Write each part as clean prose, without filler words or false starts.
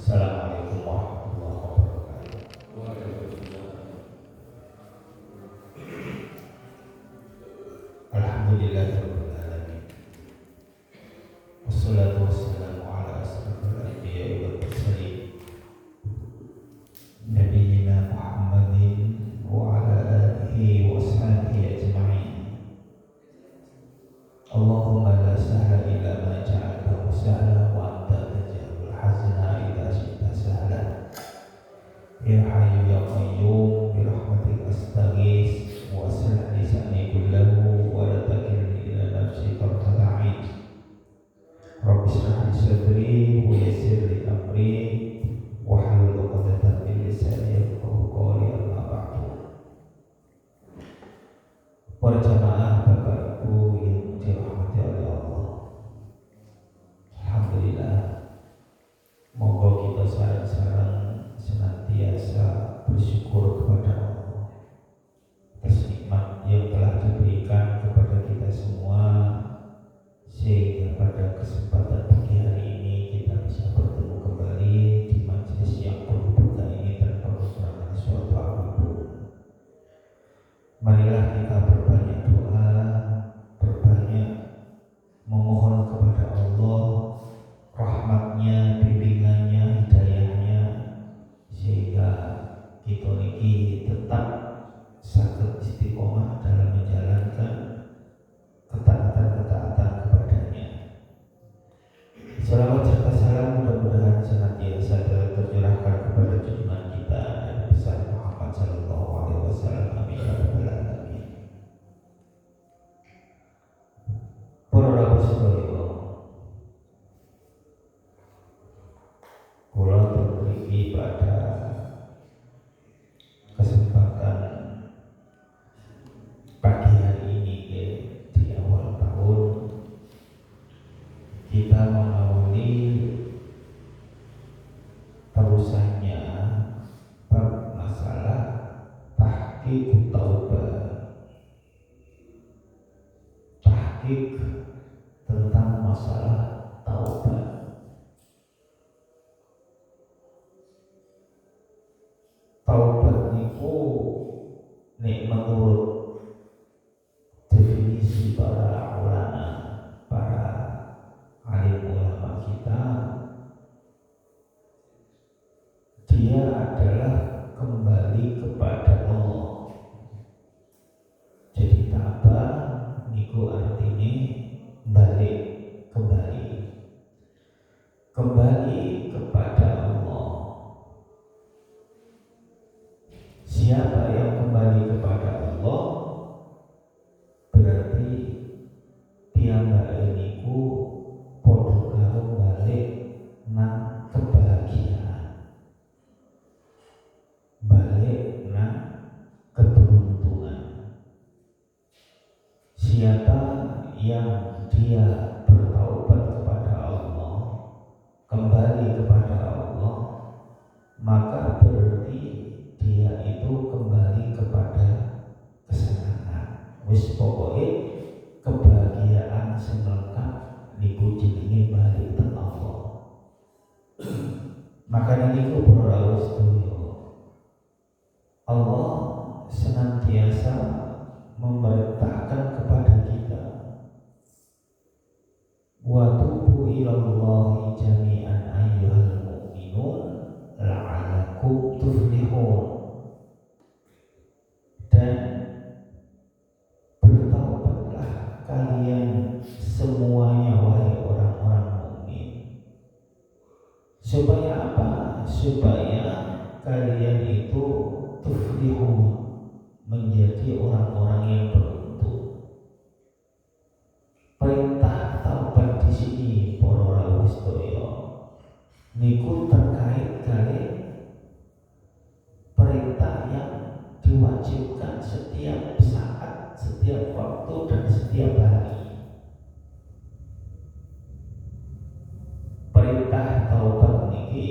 Assalamualaikum warahmatullahi wabarakatuh. Alhamdulillahirabbil alamin. Wassalatu wassalamu ala asrofil anbiya'i wal mursalin nabiyyina Muhammadin wa ala alihi wa sahbihi ajma'in. Allahumma la sahla illa ma ja'altahu sahla wa anta taj'alul hazna idza syi'ta sahla. Ya hayyu ya qayyum bi rahmatika astaghits wa aslih lisani kullahu wa la takilni ila nafsi tarfata 'ain. Rabbi shrah li sadri wa yassir li amri wahlul 'uqdatam min lisani yafqahu qawli, amma ba'du. Para jamaah Bapak Ibu yang dirahmati oleh Allah, alhamdulillah, monggo kita sareng-sareng senantiasa bersyukur kepada Allah atas nikmat yang telah diberikan kepada kita semua, sehingga pada kesempatan pagi hari ini kita bisa bertemu kembali di majelis yang penuh berkah ini tanpa kekurangan suatu apapun. Marilah kita berbanyak doa, berbanyak memohon kepada Allah rahmatnya, bimbingannya, hidayahnya, sehingga kita ini tetap saged istiqomah dalam menjalankan ketaatan-ketaatan kepadanya. Salawat serta salam mudah-mudahan senantiasa tercurahkan kepada junjungan kita Nabi besar Muhammad sallallahu alaihi wasallam. Amin ya rabbal alamin. Para rawuh sedaya, kula bermriki pada kesempatan pagi hari ini di awal tahun kita mengawali terusannya bab masalah tahqiq taubah, tahqiq tentang masalah taubat. Taubat niku nek menurut definisi para ulama, para alim ulama kita, dia adalah kembali kepada Allah. Jadi taubat niku artinya balik, kembali kepada Allah. Siapa yang kembali kepada Allah berarti piyambake niku padha karo balik nang kebahagiaan, balik nang keberuntungan. Siapa yang dia bertaubat kepada Allah, kembali kepada Allah, maka berarti dia itu kembali kepada kesenangan. Wis pokoke kebahagiaan sing lengkap niku jenenge balik teng Allah. Maka niku para rawuh sedaya, Allah senantiasa memerintahkan kepada kita, wa tubu ilallahi jami'an ayyuhal mu'minun la'alakum tuflihun. Dan bertaubatlah kalian semuanya wahai orang-orang mukmin. Supaya apa? Supaya kalian itu tuflihun, menjadi orang-orang yang beruntung. Perintah taubat di sini para rawuh sedaya niku terkait kali perintah yang diwajibkan setiap saat, setiap waktu, dan setiap hari. Perintah taubat niki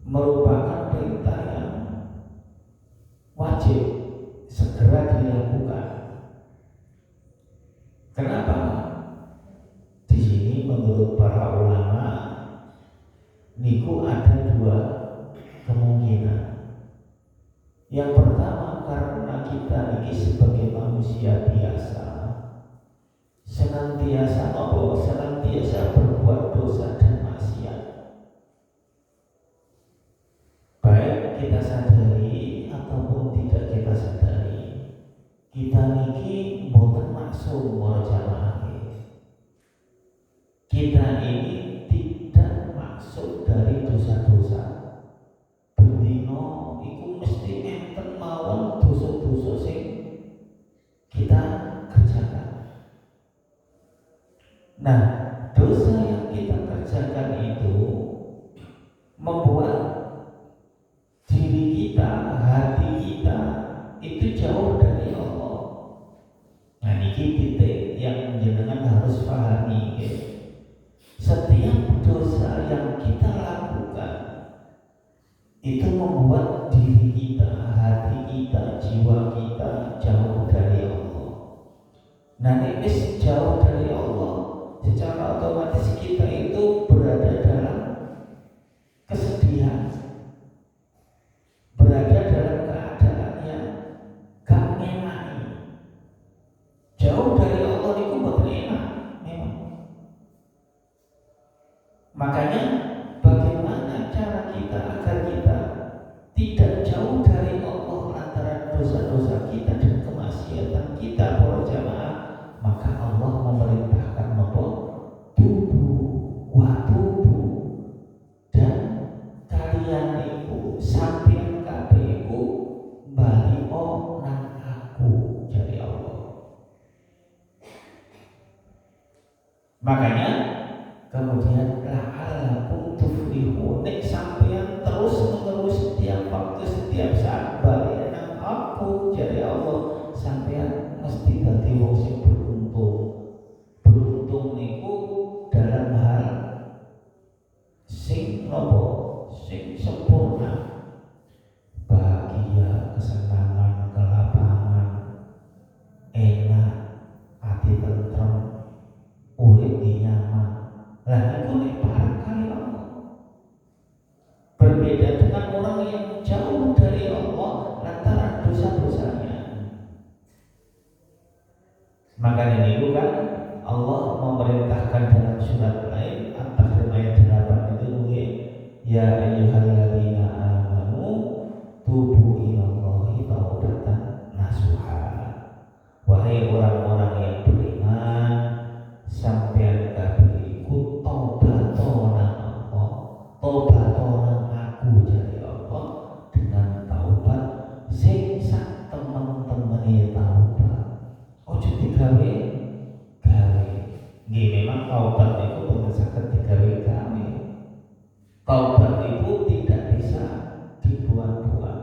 merupakan perintah yang wajib segera dilakukan. Kenapa? Di sini menurut Itu ada dua kemungkinan. Yang pertama, karena kita ini sebagai manusia biasa senantiasa berbuat dosa dan maksiat. Baik kita sadari ataupun tidak kita sadari, kita niki boten maksum para jamaah. Kita ini tidak maksud dari dosa-dosa. Bendino iku mesti enten mawon dosa-dosa sing kita kerjakan. Nah, dosa yang kita kerjakan itu membuat diri kita, hati kita itu jauh dari Allah. Nah, ini titik yang jenengan harus pahami. Setiap dosa yang kita lakukan itu membuat diri kita, hati kita, jiwa kita jauh dari Allah. Nah, ini jauh dari Allah, secara otomatis kita itu berada dalam kesedihan, berada dalam keadaan yang gak enak. Jauh dari Allah itu bukan enak memang. Makanya bagaimana cara kita agar kita tidak jauh dari Allah lantaran dosa-dosa kita dan kemaksiatan kita para jamaah, maka Allah memerintahkan apa? Tubuh wa tubuh, dan kalian itu sampeyan kabeh iku baliho nang aku jare Allah. Makanya kemudian la'allakum tuflihun, nek sampeyan terus-menerus setiap waktu, setiap saat balik nang aku jare Allah, sampeyan mesti dadi wong sing beruntung. Beruntung niku dalam hal sing nopo, sing sempurna. Bahagia, kesenangan, kelapangan, enak, hati tentrem, urip nyaman. Lah niku nek parek kali Allah. Berbeda dengan orang yang jauh dari Allah lantaran dosa-dosanya. Makanya niku kan Allah memerintahkan dalam surat lain, At-Tahrim ayat 8 itu nggih, ya ayyuhalladzina amanu tubu ilallahi taubatan nasuha. Wahai orang-orang yang beriman, sampeyan kabeh iku tobaton nang Allah, tobaton nang aku jare Allah, dengan taubat sing sak temen-temene taubat. Ojo digawe gawe. Nggih, memang taubat itu boten saged digawe-gawe. Taubat itu tidak bisa dibuat-buat.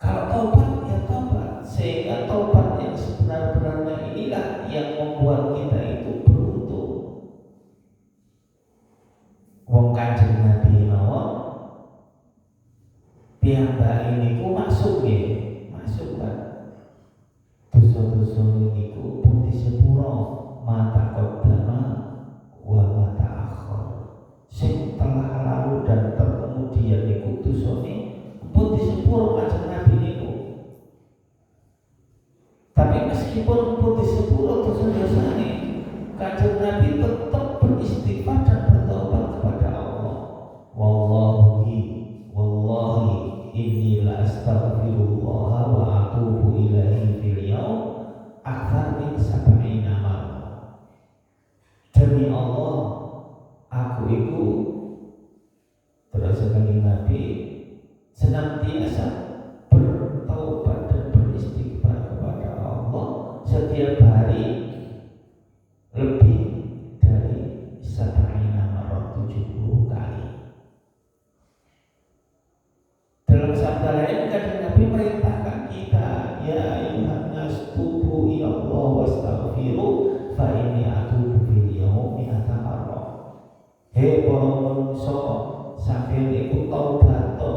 Kalau taubat ya taubat, sehingga taubat yang sebenar-benarnya inilah yang membuat kita itu beruntung. Wong Kanjeng Nabi mawon piyambak niku masuk nggih, masuk kan. Dosa-dosa niku pun disepuro mata qaddama wa mata akhir. Sing telah lalu dan terkemudian niku dosane pun disepuro Kanjeng Nabi niku. Tapi meskipun pun disepuro dosa-dosane, Kanjeng Nabi tetap beristighfar dan bertaubat kepada Allah. Wallahi inni la astaghfirullah wa atubu ilaihi fil yaum akthar min 70 marrah. Demi Allah, aku itu terus Kanjeng Nabi senantiasa bertaubat dan beristighfar kepada Allah setiap hari lebih dari 70 kali. Dalam sabda lain Kanjeng Nabi merintahkan kita, ya ayyuhan nas tubu ila Allah wastaghfiru fa inni atubu fil yaumi mi'ata marrah. Hei para manungsa, sampeyan iku taubat to,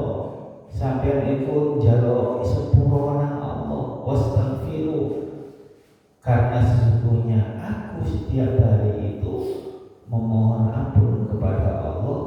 sampeyan iku njaluk sepuro nang Allah, wastaghfiru, karena sesungguhnya aku setiap hari itu memohon ampun kepada Allah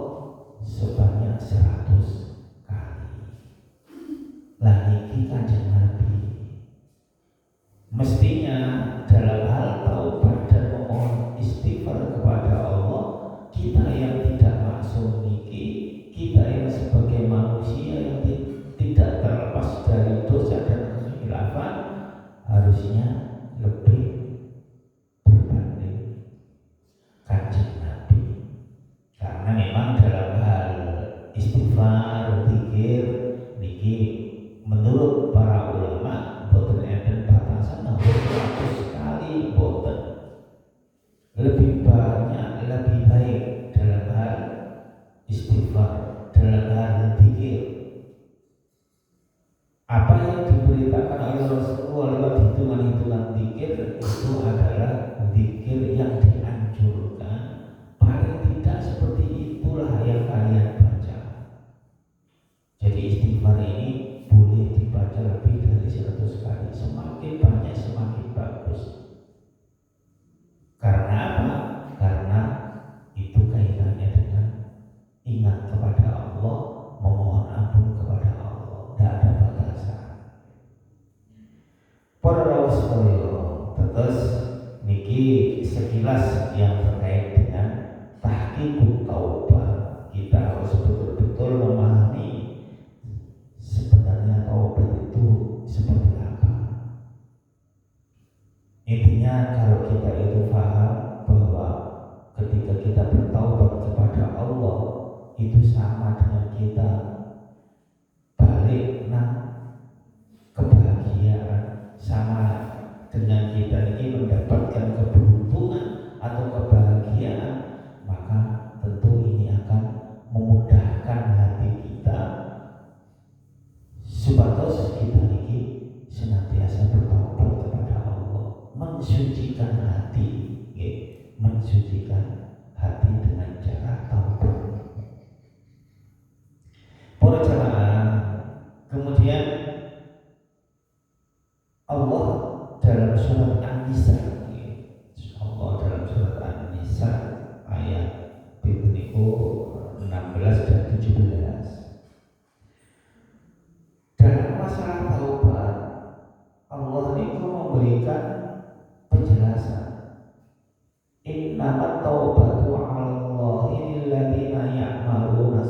taubatu 'alallahi lilladzina ya'maluna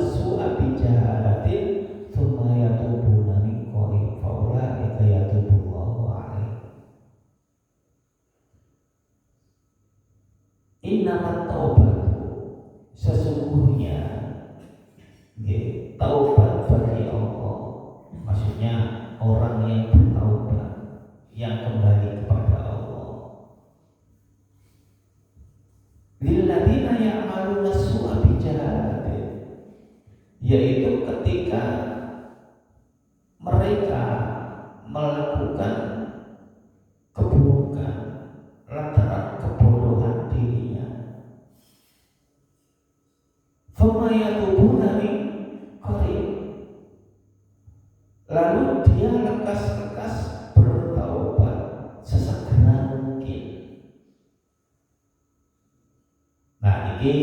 su'a bijahalatin tsumma yatubuna min qarib fa ulaika yatubullahu 'alaihim. Innamat taubatu, sesungguhnya taubat bagi Allah, maksudnya orang yang bertaubat, yang kembali kepada Allah. Lilladzina ya'maluna su'a bijahalatin, yaitu ketika mereka melakukan keburukan lantaran kebodohan dirinya. Tsumma yatubuna min qarib, lalu dia lekas-lekas bertaubat sesegera mungkin. Nah, ini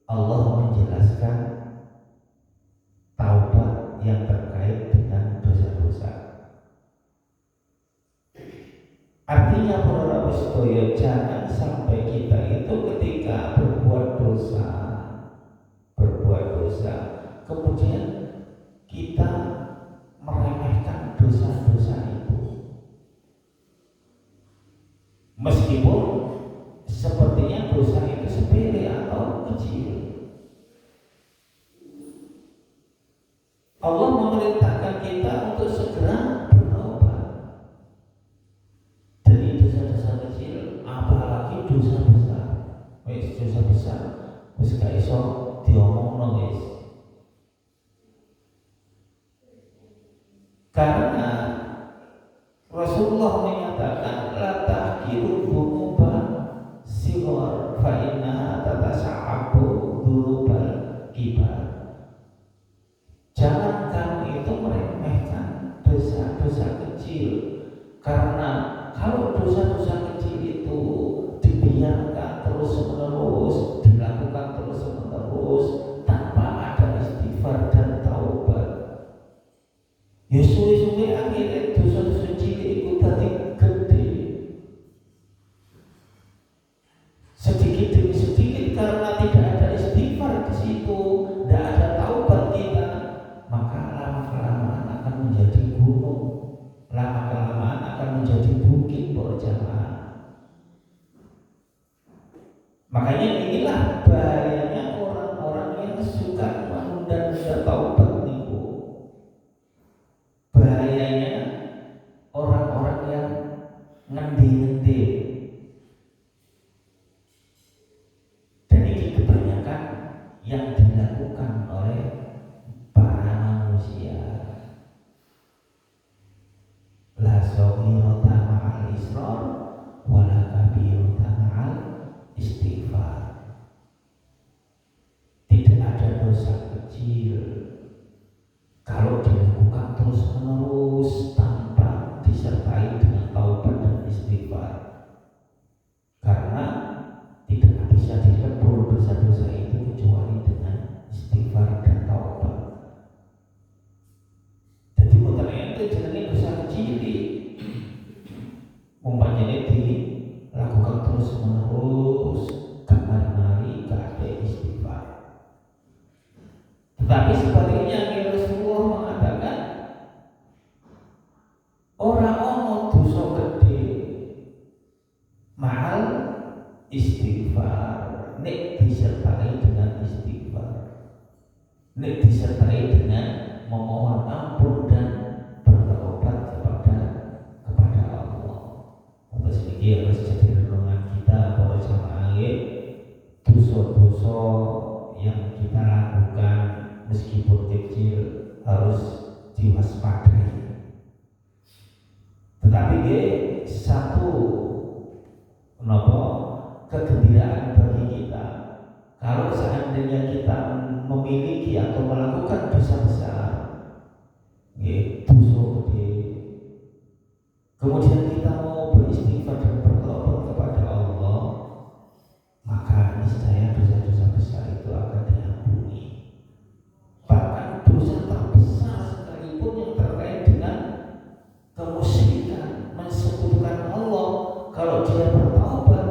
Allah menjelaskan taubat yang terkait dengan dosa-dosa. Artinya para sedaya, jangan sampai kita itu ketika berbuat dosa, kemudian kita meremehkan dosa-dosa itu, meskipun sepertinya dosa itu sepele atau kecil. Allah memerintahkan kita untuk segera bertobat dari dosa-dosa kecil, apalagi dosa besar. Dosa besar wis gak iso diomongno wis. Karena Rasulullah menyatakan la tahqiru dhunuba sighar fa innaha tatasa'abu dzunubal kibar. Jangan kamu itu meremehkan dosa-dosa kecil, karena kalau dosa-dosa kecil itu dibiarkan terus-menerus, dilakukan terus-menerus tanpa ada istighfar dan taubat, ya suwe-suwe akhirnya dosa-dosa cilik itu tadi gede, sedikit demi sedikit, karena tidak ada istighfar di situ, tidak ada taubat kita, maka lama-kelamaan akan menjadi gunung, lama-kelamaan akan menjadi bukit berjamaah. Makanya inilah bahayanya orang-orang yang suka menunda-nunda taubat niku. Bahayanya orang-orang yang ngendi-ngendi. Dan ini kebanyakan yang dilakukan oleh para manusia. La saghirata ma'al israr wala kabirata ma'al istighfar. Tidak ada dosa kecil kalau dilakukan terus-menerus tanpa disertai dengan taubat dan istighfar, karena tidak bisa dilebur dosa-dosa itu kecuali dengan istighfar dan taubat. Jadi mboten ente jenenge dosa kecil umpamane dilakukan terus-menerus kamari-mari gak ada istighfar. Tetapi sebaliknya Rasulullah mengatakan orang ono dosa gede mahal istighfar, nek disertai dengan istighfar, nek disertai dengan memohon ampun dan bertobat kepada Allah. Untuk sedikit harus jadi renungan kita bahwa jamaah dosa-dosa yang kita lakukan meskipun kecil harus diwaspadai. Tetapi satu kegembiraan bagi kita kalau seandainya kita memiliki atau melakukan dosa besar, dosa gede, kemudian kita mau beristighfar dan bertobat kepada Allah, maka niscaya dosa-dosa besar itu akan diampuni. Bahkan dosa terbesar sekalipun yang terkait dengan kemusyrikan, mensekutukan Allah, kalau dia bertaubat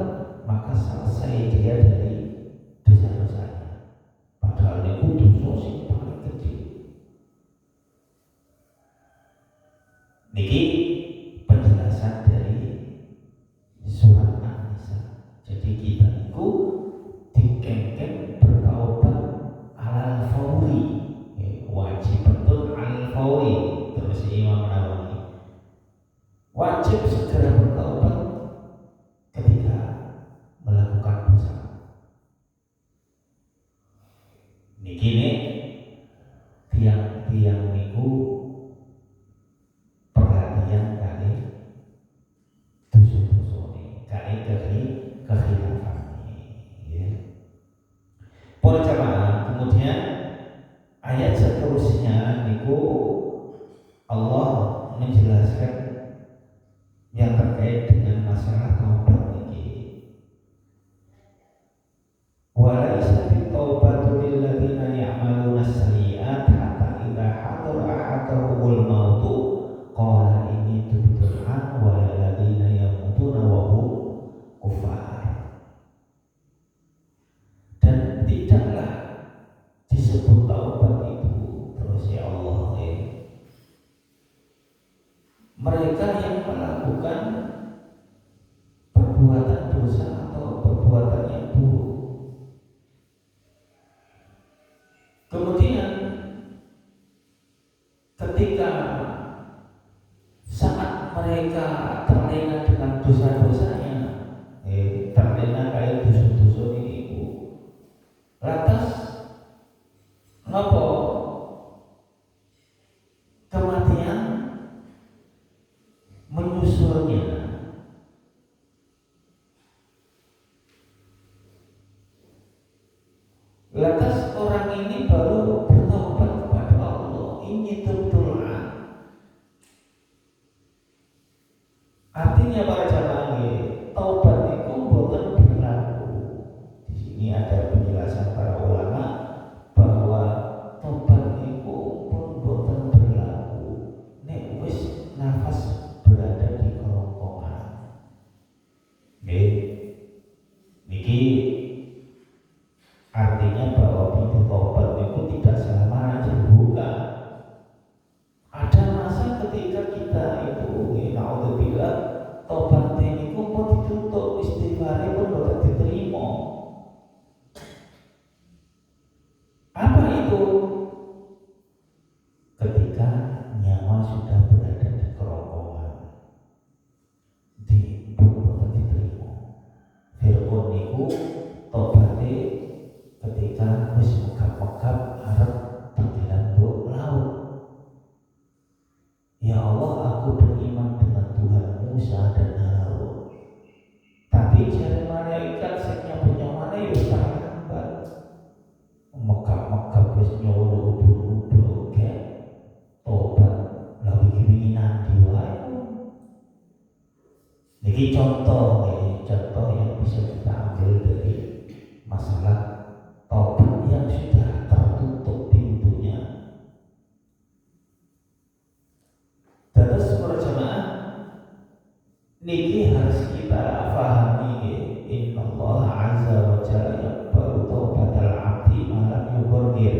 seterusnya niku Allah menjelaskan yang terkait dengan masalah taubat niki. Walaisa bitaubatu lil ladzina ya'maluna as-sayyi'at hatta idza hadara ahaduhumul mautu qala inni tubtu an wa lil ladzina yamutuna wa hum kufar. Dan tidaklah disebut taubat itu terus ya Allah mereka yang melakukan perbuatan dosa atau perbuatan yang buruk. Kemudian ketika saat mereka terlena dengan dosa-dosanya, terlena kayak dosa-dosa ini, lantas nopo kematian menyusulnya. Lantas orang ini baru bertobat kepada Allah. Ini tubtulan. Artinya para jamaah, taubat itu bukan berlaku. Di sini ada penjelasan para ulama bahwa taubat itu pun bukan berlaku. Nek wis nafas berada di kerongkongan. Niki artinya bahwa pintu taubat itu tidak selamanya dibuka. Ada masa ketika kita itu naudzubillah taubat ini pun ditutup, istighfar pun tidak diterima. Apa itu? Ketika nyawa sudah berada di kerongkongan, di pun tidak diterima. Fir'aun niku tobatnya ketika wis megap-megap arep tenggelam laut. Ya Allah, aku beriman dengan Tuhan Musa dan Harun. Tapi jare malaikat sing nyawa-nyawane wis terlambat. Megap-megap wis nyawa udur-udur ke tobat lha wingi nanti wae. Niki contoh yang bisa kita ambil dari masalah taubat yang sudah tertutup pintunya. Terus para jemaah, niki harus kita pahami. Innallaha azza wa jalla yaqbalu taubatal 'abdi ma lam yughargir.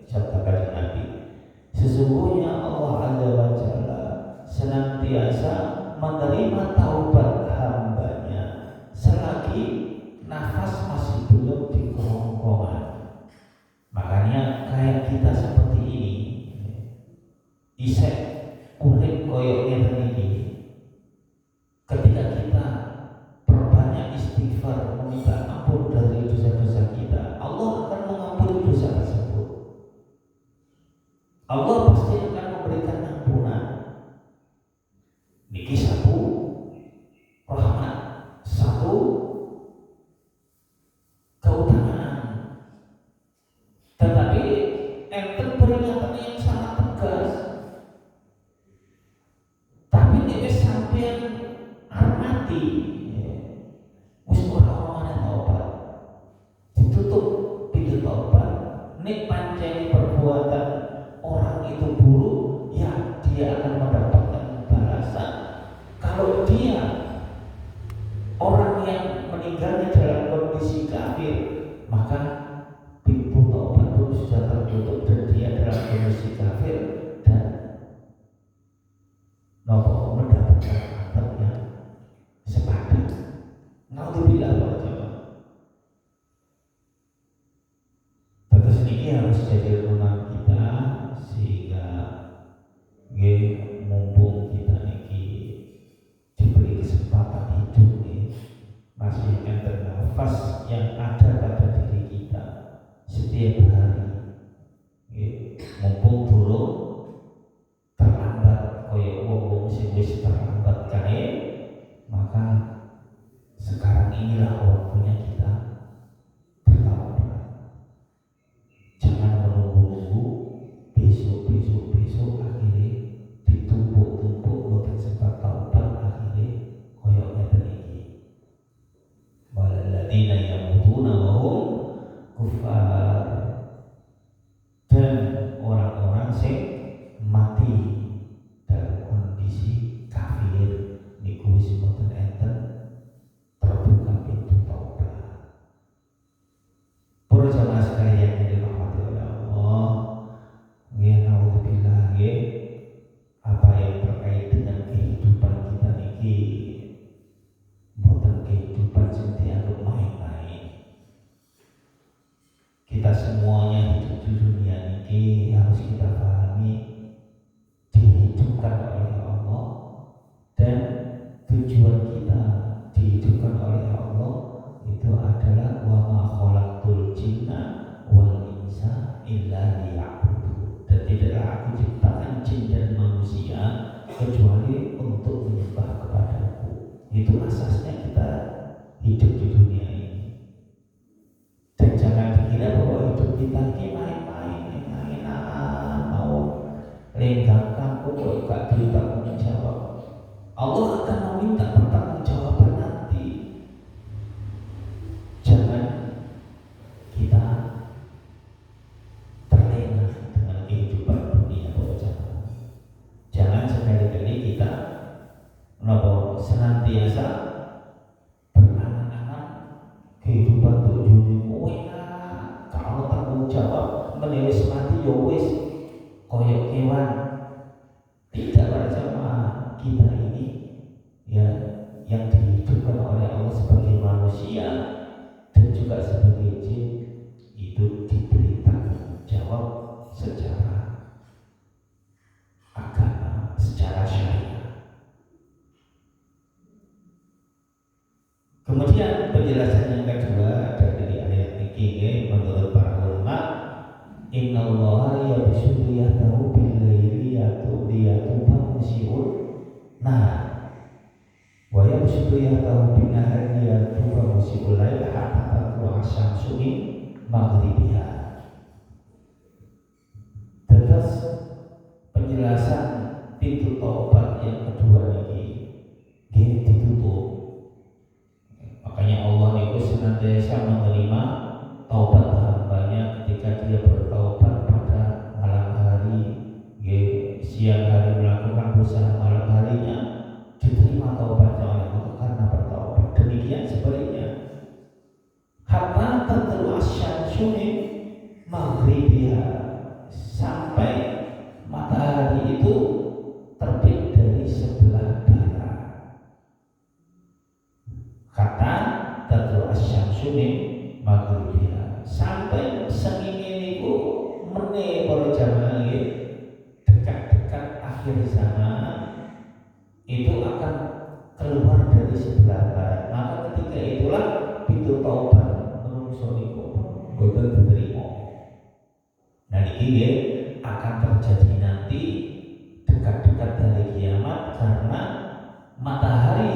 Sabda kanjeng Nabi. Sesungguhnya Allah azza wa jalla senantiasa menerima taubat hambanya selagi nafas masih belum di kerongkongan. Makanya kayak kita seperti ini, isek urip koyo ngene iki. Ketika kita perbanyak istighfar, meminta ampun dari dosa-dosa kita, Allah akan mengampuni dosa tersebut. Allah pasti akan memberikan ampunan. Niki satu rahmat, satu keutamaan. Tetapi enten peringatan yang sangat tegas. Tapi nek wis sampean arep mati, wis ora ana taubat. Ditutup pintu taubat. Nek pancen perbuatan orang itu buruk, ya dia akan mendapatkan balasan. Kalau dia orang yang meninggalnya dalam kondisi kafir, maka pintu taubat pun sudah tertutup dan dia dalam kondisi kafir dan mendapatkan azab yang sepadan. Naudzubillah para jemaah. Terus ini harus jadi renungan kita sehingga mumpung kita niki diberi kesempatan hidup masih enten nafas yang ada pada diri kita setiap hari. Mumpung durung terlambat koyo wong sing wis terlambat kae, maka sekarang inilah waktunya kita bertaubat. Jangan menunggu-nunggu alladzina yamutuna wa hum kuffar, dan orang-orang sing mati dalam kondisi kafir niku wis mboten enten terbuka pintu taubat. Para jamaah sekalian yang dirahmati oleh Allah, nggih naudzubillah nggih, apa yang terkait dengan kehidupan kita niki mboten kehidupan sing dianggap main-main. Kita semuanya hidup di dunia ini harus kita pahami dihidupkan oleh Allah, dan tujuan kita dihidupkan oleh Allah itu adalah wa ma khalaqtul jinna wal insa illa liya'budun, dan tidaklah aku ciptakan jin dan manusia kecuali untuk menyembah kepadaku. Itu asasnya kita hidup di dunia ini. Dan jangan dikira bahwa hidup kita ini main-main, mau lenggangkan kok gak bertanggung jawab. Allah akan meminta pertanggungjawaban nanti. Jangan kita terlena dengan kehidupan dunia saja. Jangan sekali-kali kita senantiasa berangan-angan kehidupan tujuanmu enak, kalau tanggung jawab menulis mati ya wis koyok kewan. Tidak, para jamaah, kita ini ya yang dihidupkan oleh Allah sebagai manusia dan juga sebagai jin itu diberi tanggung jawab secara agama, secara syariat. Kemudian penjelasan yang kedua dari ayat ini menurut para ulama, innallaha yabsutu yadahu bil laili yatuba musiul nah wa yabsutu yadahu bin nahari yatuba musiul lail hatta tatlu'a syamsu min maghribiha. Terus penjelasan pintu taubat yang kedua ini ditutup. Makanya Allah itu senantiasa menerima taubat hambanya ketika dia bertaubat pada malam hari, siang hari melakukan dosa, malam harinya diterima taubatnya oleh Allah karena bertaubat. Demikian sebaliknya, hatta tatlu'a syamsu min maghribiha, sampai matahari itu terbit dari sebelah barat. Kata tatlu'a syamsu min maghribiha, sampai sengenge niku meneh para jamaah dekat-dekat akhir zaman itu akan keluar dari sebelah barat. Maka ketika itulah pintu taubat menungso niku boten diterima. Nah iki akan terjadi nanti dekat-dekat dari kiamat, karena matahari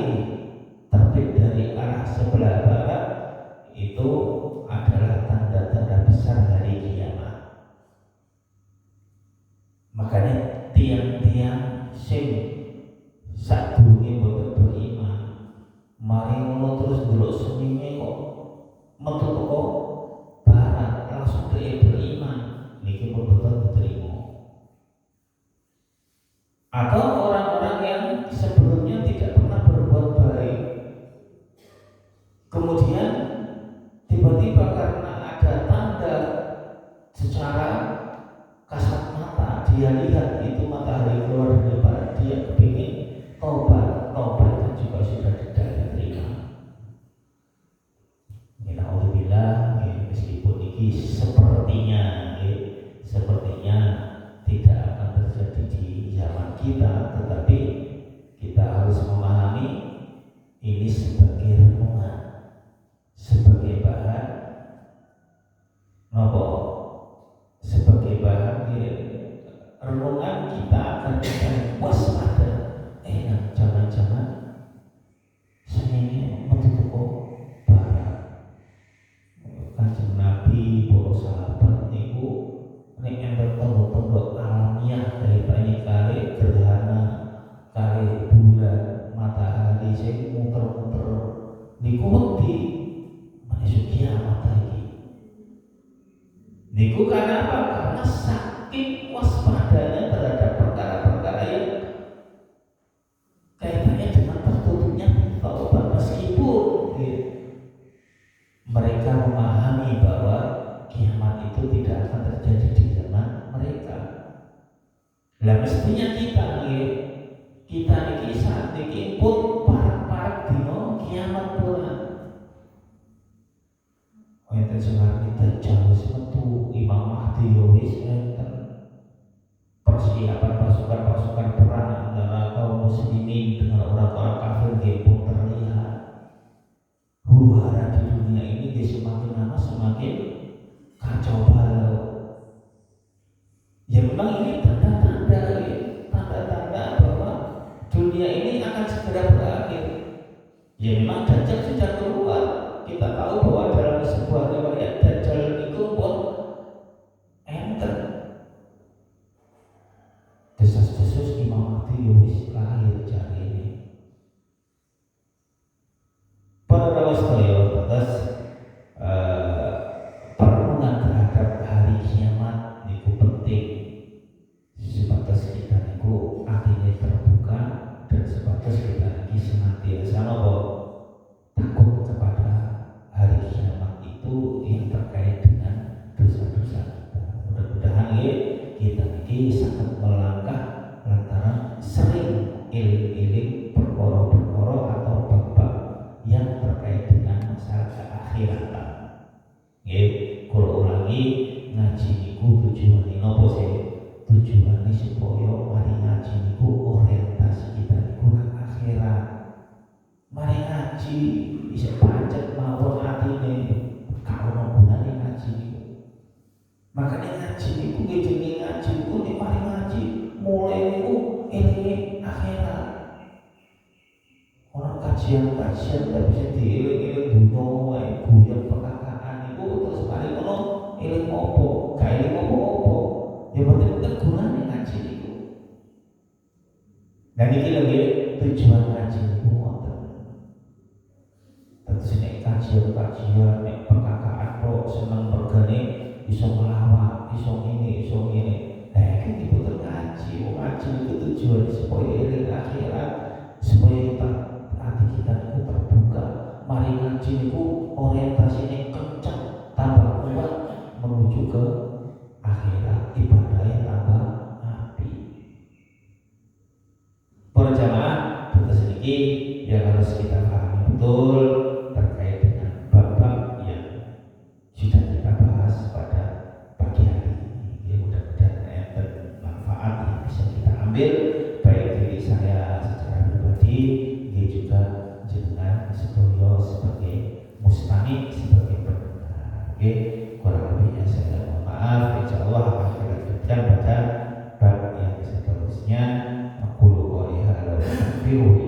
terbit dari arah sebelah barat itu adalah tanda-tanda besar hari kiamat. Makanya tiang-tiang sing sadurunge boten beriman, mari ngono terus delok srengenge kok metu teko barat langsung beriman, niki pun boten diterima. Atau orang-orang yang sebelumnya tidak pernah berbuat baik, kemudian tiba-tiba karena ada tanda secara kasat mata dia lihat itu matahari keluar dari barat, dia kepingin taubatnya juga sudah tidak diterima. Alhamdulillah, meskipun ini sepertinya tidak akan terjadi di zaman kita, tetapi kita harus memahami ini sebagai renungan, sebagai bahan sebagai bahan renungan kita akan kita waspada. Jangan-jangan sengenge metu teko barat. Kanjeng Nabi, para sahabat niku nek enten tanda-tanda alamiah dari kali gerhana, kali bulan, matahari sing muter-muter niku wedi Itu karena apa? Karena saking waspadanya terhadap perkara-perkara yang kaitannya dengan tertutupnya taubat, meskipun mereka memahami bahwa kiamat itu tidak akan terjadi di zaman mereka. Lah mestinya kita ini saat ini pun para dino kiamat pula. Enten sing kita jauh metu Imam Mahdi wis enten persiapan pasukan-pasukan perang antara kaum muslimin dengan orang-orang kafir dia pun terlihat. Huru-hara di dunia ini dia semakin lama semakin kacau balau. Ya memang ini tanda-tanda bahwa dunia ini akan segera berakhir. Ya memang Dajjal sudah keluar. Kita tahu bahwa dalam sebuah riwayat Dajjal itu pun enter. Desas-desus Imam Mahdi wis lahir jari ini. Para rawas sedaya tetes perenungan terhadap hari kiamat niku penting. Sebatas kita niku hatinya terbuka dan sebatas kita lagi senantiasa nopo takut kepada hari kiamat itu yang terkait dengan dosa-dosa kita. Mudah-mudahan kita ini sangat melangkah lantaran sering iling-iling perkara-perkara atau bab-bab yang terkait dengan masalah keakhiratan. Kalau ulangi ngaji niku tujuane nopo sih? Tujuane supaya mari ngaji niku orientasi kita niku nang akhirat. Mari ngaji bisa pancet mawon atine kalau gunane ngaji niku. Makanya ngaji niku jenenge ngaji niku nek mari ngaji mulai niku elinge akhirat. Orang kajian-kajian tak bisa dieling-eling dunya wae guyon perkataan niku terus mari ngono eling opo? Gak eling opo-opo. Ya betul-betul gunane ngaji niku. Dan iki lho tujuan ngaji niku wonten. Terus nek kajian nek perkataan kok seneng regane iso ngelawak, iso ngene. Nah iki diputer ngaji. Ngaji itu tujuan supaya eling akhirat, supaya hati kita itu terbuka. Mari ngaji niku orientasinya kencang, tambah kuat menuju ke akhirat, ibadahnya tambah api. Para jamaah, terus ini yang harus kita pahami betul terkait dengan bab-bab yang sudah kita bahas pada pagi hari ini. Ya, mudah-mudahan ada manfaat yang bisa kita ambil baik diri saya secara pribadi, dia juga jenengan sedaya sebagai mustami, sebagai pendengar. Oke, kurang lebihnya saya mohon maaf. Insyaallah akan kita lanjutkan pada bab yang seterusnya. Aku qouli hadza wa astaghfiruh